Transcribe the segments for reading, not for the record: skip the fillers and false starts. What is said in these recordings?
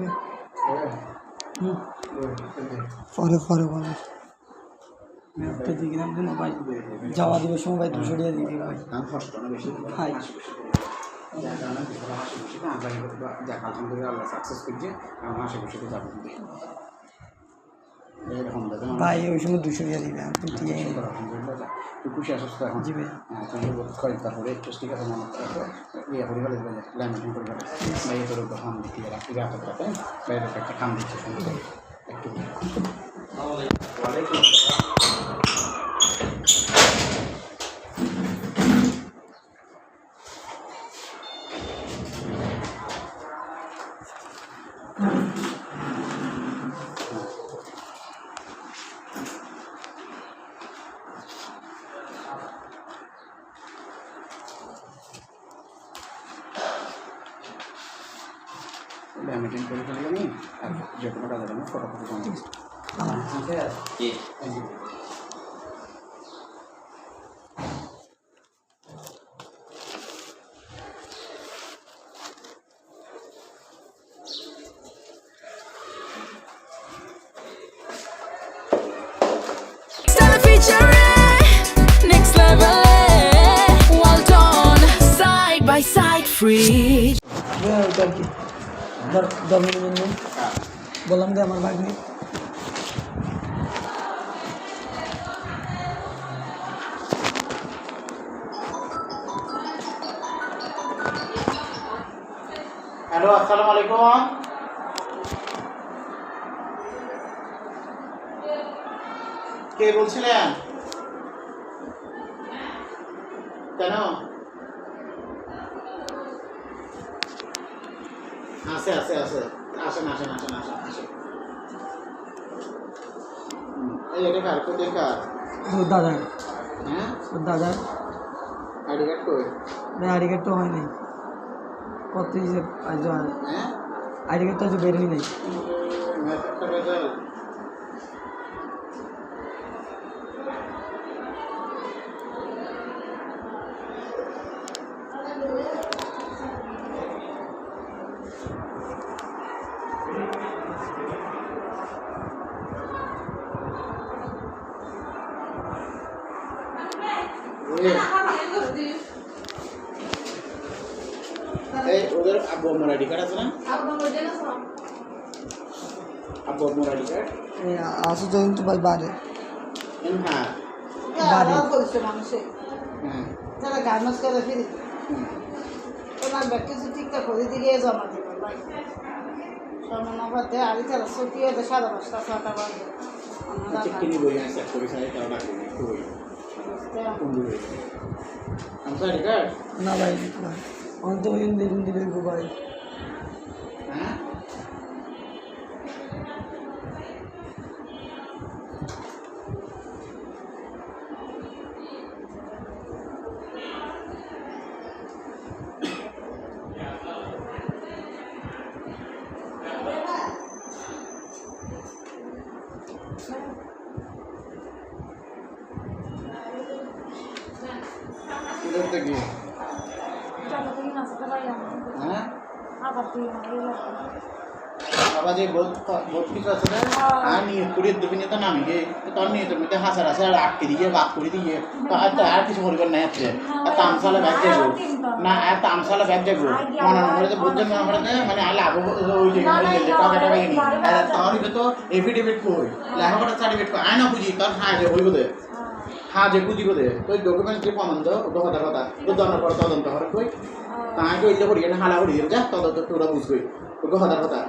লাগবে পরে পরে পরে একটা দিয়ে গেলাম না ভাই যাওয়া দিবে সময় ভাই 200 টাকা দিয়ে দিবে ভাই হাই ভাই ওই সময় 200 টাকা দিবে আপনি দিয়ে খুশি আসছ এখন জি ভাই তারপরে ঠিক আছে মনে ইয়ে করে গেলে ল্যামিনেশন করে গেলে বাইরে তোর খাম দিতে রাখি রাখতে রাখতে বাইরে একটা খাম দিচ্ছে একটু ওয়ালাইকুম ল্যামিনেশন করে ফেলে আমি আর যে কোনো টাকা দেবেন ফটোকপি করে Next level, well done, side by side, free. ওটা কি দরমিন বললাম যে আমার ভাগ্নি হ্যালো আসসালামু আলাইকুম কে বলছিলেন কেন আছে আছে আছে আসেন আসেন আসেন আসেন আসেন এই এটা কার কোথায় কার ওর দাদা হ্যাঁ ওর দাদা আইডি কার্ড কই আইডি কার্ড তো হয় নাই কত যে আজ হ্যাঁ আইডি কার্ড তো আজ বেরোই নাই একটা বেজাল এই ওদের আব্বু আম্মুর আইডি কার্ড আছে না আব্বু আম্মুর আইডি কার্ড আসো তো কিন্তু ভাই বাড়ে হ্যাঁ বাড়ে হ্যাঁ যারা গার্মেন্টস করে ফিরি ওনার কিছু ঠিকঠাক করে দিয়ে জমা দেবে ভাই সর্বনগর দেয় আর তারা ছুটিয়ে দেয় 5:30 6টা বাজে চিকেনি বই আছে করে খাই তাও লাগবে একটু বই কোন বই আমসা আইডি কার্ড না ভাই অন্ত ওই দিন দিলে ভাই হ্যাঁ কোথা থেকে হ্যাঁ বাবা যে বহুত কিছু আছে না আর নিয়ে কুড়িয়ে দেবি না তো নামি গে তোর নিয়ে তোর মধ্যে হাসার আছে আর আটকে দিয়ে বাদ করে দিয়ে আর কিছু করিবার নাই আছে আর তামসালা ব্যাগ যাবো না আর তামসালা ব্যাগ যাবো মনে মনে যে বুঝছেন মনে মনে মানে আর লাভ ওই যে টাকা টাকা নি আর তাহলে তো এফিডেভিট কই লেখাপড়া সার্টিফিকেট কই আয় না বুঝি তোর হ্যাঁ যে হইব দে হ্যাঁ যে বুঝিব দে তুই ডকুমেন্ট যে প্রমাণ দাও কথা কথা তোর জানার পর তদন্ত করে কই তাই কই যে করিয়ে না হালা করিয়ে যা তদন্ত তোরা বুঝবি তোর কথা কথা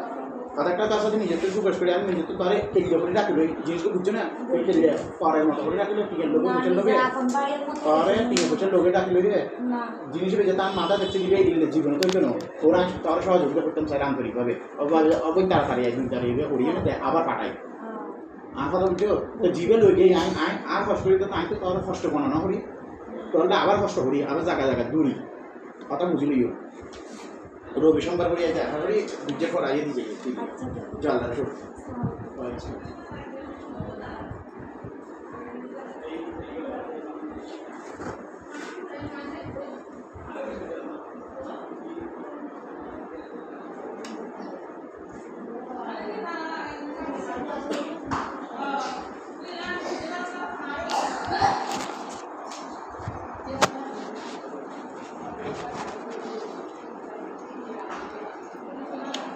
কথাটা তার সাথে নিজের প্রকাশ করে আমি নিজে তো তারে টেলিও করে রাখলো জিনিসগুলো বুঝছো না ওই টেলিয়ে পরের মতো করে রাখলো টিকের লোক বুঝছেন লোকে পরে 3 বছর লোকে রাখলো রে জিনিস বেজে তার মাথা দেখছে দিবে এই দিলে জীবনে তো কেন ওরা তার সহযোগিতা করতাম স্যার আন্তরিকভাবে অবৈ তাড়াতাড়ি একদিন দাঁড়িয়ে করিয়ে না আবার পাঠাই আর কথা বুঝছো তো জীবে লোকে আর কষ্ট করি তো তাই তো তোর কষ্ট বানানো করি তোরটা আবার কষ্ট করি আবার জায়গা জায়গা দূরি কথা বুঝলিও রবি সোমবার করে দেখা করি বুঝে করাইয়ে দিয়ে জল রাখো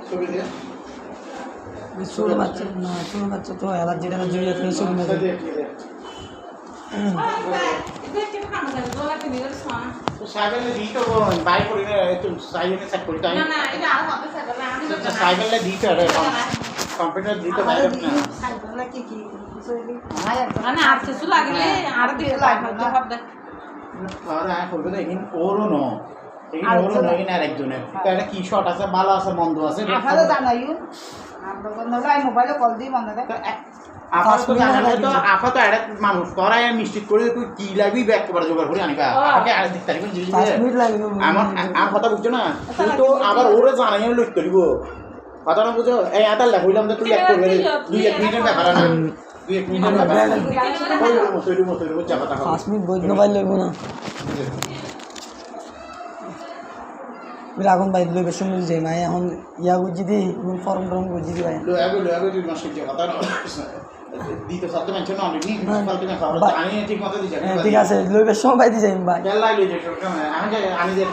ছবি দিয়ে ছোট বাচ্চা না, ছোট বাচ্চা তো অ্যালার্জি টালার্জি হয়ে যাচ্ছে ছবি না সাইকেলে দিতে বাই করে একটু সাইকেলে সেট করি তাই সাইকেলে দিতে আরে কম্পিউটার দিতে বাইরে না সাইকেলটা কি কি আর আয় করবে তো এখানে ওরও ন এখানে ওরও ন এখানে আরেকজনের এটা কি শট আছে ভালো আছে মন্দ আছে আপনারা জানাইও আমরা বন্ধুরা মোবাইলে কল দিয়ে বন্ধ দেয় আপা তো একটা মানুষ করাই নিশ্চিত করে তুই কি লাগবি ব্যাগ করে জোগাড় করে আনিবা আমাকে আর দিক তারিখ জিনিস 5 মিনিট লাগবে আমার কথা বুঝছো না তুই তো আবার ওরে জানাই আমি লইতে দিব কথা না বুঝো এই আতাল লাগ হইলাম তুই এক করবে 2-1 মিনিটের ব্যাপার না 2-1 মিনিটের ব্যাপার তৈরি যা কথা 5 মিনিট বইতে মোবাইল লইব না রাগুন ভাই লইবে শুনলি যে মাই এখন ইয়া বুঝি দি ফর্ম টর্ম বুঝি দি ভাই লয়াগো তুই মাসে যে কথা না দিতে সাথে মেনশন না নি ফালতু না খাবার আমি ঠিক মতো দিছি ঠিক আছে লইবে সময় দি যাই ভাই কেলা লই যে আমি যাই আমি দিই